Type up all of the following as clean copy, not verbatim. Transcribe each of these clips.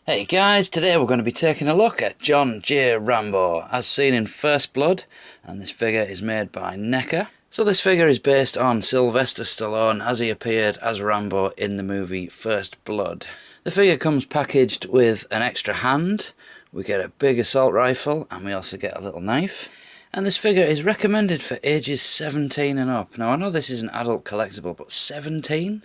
Hey guys, today we're going to be taking a look at John J. Rambo, as seen in First Blood, and this figure is made by NECA. So this figure is based on Sylvester Stallone as he appeared as Rambo in the movie First Blood. The figure comes packaged with an extra hand, we get a big assault rifle, and we also get a little knife. And this figure is recommended for ages 17 and up. Now I know this is an adult collectible, but 17?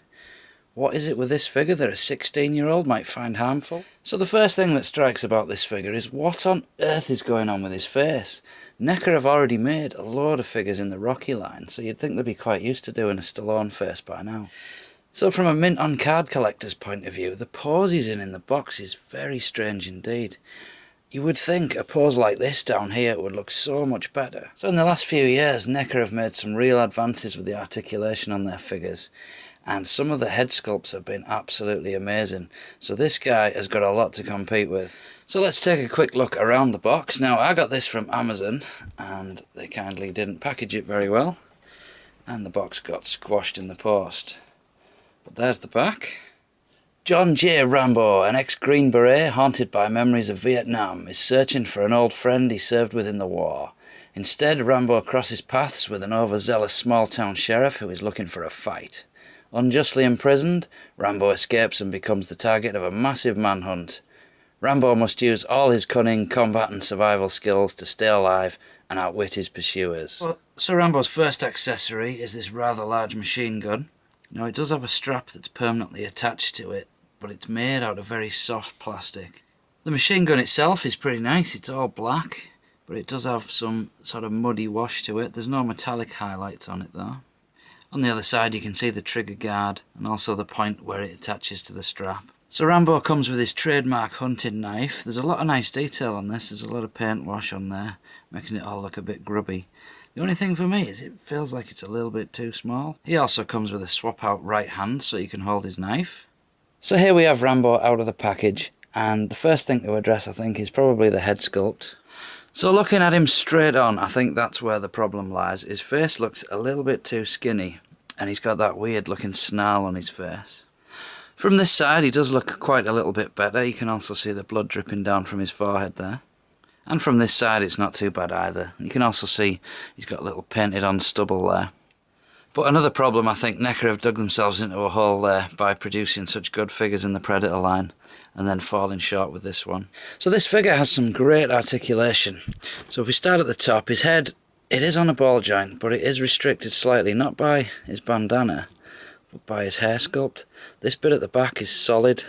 What is it with this figure that a 16-year-old might find harmful? So the first thing that strikes about this figure is what on earth is going on with his face? NECA have already made a load of figures in the Rocky line, so you'd think they'd be quite used to doing a Stallone face by now. So from a mint on card collector's point of view, the pose he's in the box is very strange indeed. You would think a pose like this down here would look so much better. So in the last few years, NECA have made some real advances with the articulation on their figures. And some of the head sculpts have been absolutely amazing. So this guy has got a lot to compete with. So let's take a quick look around the box. Now I got this from Amazon and they kindly didn't package it very well. And the box got squashed in the post. But there's the back. John J. Rambo, an ex-Green Beret haunted by memories of Vietnam, is searching for an old friend he served with in the war. Instead, Rambo crosses paths with an overzealous small-town sheriff who is looking for a fight. Unjustly imprisoned, Rambo escapes and becomes the target of a massive manhunt. Rambo must use all his cunning, combat and survival skills to stay alive and outwit his pursuers. So Rambo's first accessory is this rather large machine gun. Now it does have a strap that's permanently attached to it, but it's made out of very soft plastic. The machine gun itself is pretty nice, it's all black, but it does have some sort of muddy wash to it. There's no metallic highlights on it though. On the other side you can see the trigger guard and also the point where it attaches to the strap. So Rambo comes with his trademark hunting knife. There's a lot of nice detail on this, there's a lot of paint wash on there, making it all look a bit grubby. The only thing for me is it feels like it's a little bit too small. He also comes with a swap out right hand so you can hold his knife. So here we have Rambo out of the package, and the first thing to address I think is probably the head sculpt. So looking at him straight on, I think that's where the problem lies. His face looks a little bit too skinny, and he's got that weird looking snarl on his face. From this side he does look quite a little bit better. You can also see the blood dripping down from his forehead there. And from this side it's not too bad either. You can also see he's got a little painted on stubble there. But another problem, I think NECA have dug themselves into a hole there by producing such good figures in the Predator line and then falling short with this one. So this figure has some great articulation. So if we start at the top, his head, it is on a ball joint, but it is restricted slightly, not by his bandana, but by his hair sculpt. This bit at the back is solid,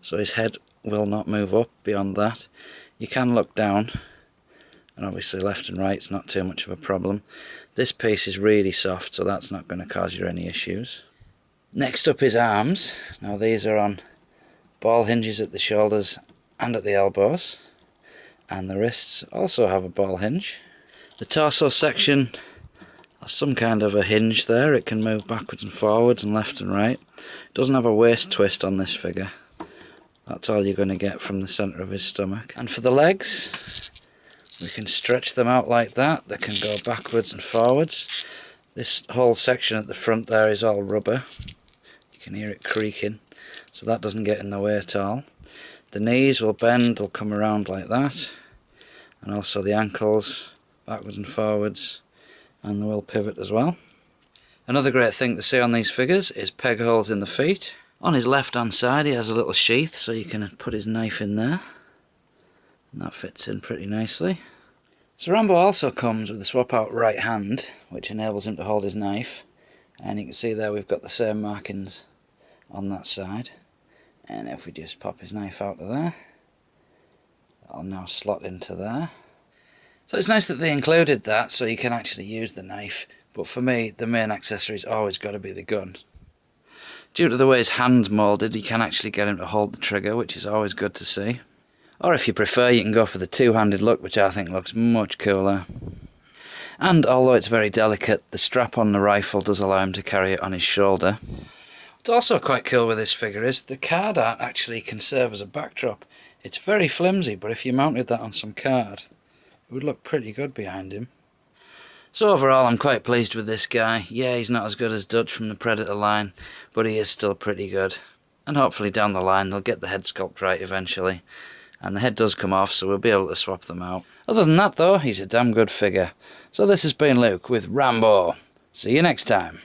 so his head will not move up beyond that. You can look down, and obviously left and right is not too much of a problem. This piece is really soft, so that's not going to cause you any issues. Next up his arms. Now these are on ball hinges at the shoulders and at the elbows, and the wrists also have a ball hinge. The torso section has some kind of a hinge there. It can move backwards and forwards and left and right. It doesn't have a waist twist on this figure. That's all you're going to get from the centre of his stomach. And for the legs, we can stretch them out like that. They can go backwards and forwards. This whole section at the front there is all rubber. You can hear it creaking, so that doesn't get in the way at all. The knees will bend, they'll come around like that. And also the ankles, backwards and forwards, and they will pivot as well. Another great thing to see on these figures is peg holes in the feet. On his left hand side he has a little sheath so you can put his knife in there, and that fits in pretty nicely. So Rambo also comes with a swap out right hand, which enables him to hold his knife, and you can see there we've got the same markings on that side. And if we just pop his knife out of there, that'll now slot into there. So it's nice that they included that so you can actually use the knife, but for me the main accessory's always got to be the gun. Due to the way his hand's moulded, you can actually get him to hold the trigger, which is always good to see. Or if you prefer, you can go for the two-handed look, which I think looks much cooler. And although it's very delicate, the strap on the rifle does allow him to carry it on his shoulder. What's also quite cool with this figure is the card art actually can serve as a backdrop. It's very flimsy, but if you mounted that on some card, it would look pretty good behind him. So overall I'm quite pleased with this guy. Yeah, he's not as good as Dutch from the Predator line, but he is still pretty good. and hopefully down the line they'll get the head sculpt right eventually. And the head does come off, so we'll be able to swap them out. Other than that though, he's a damn good figure. So this has been Luke with Rambo. See you next time.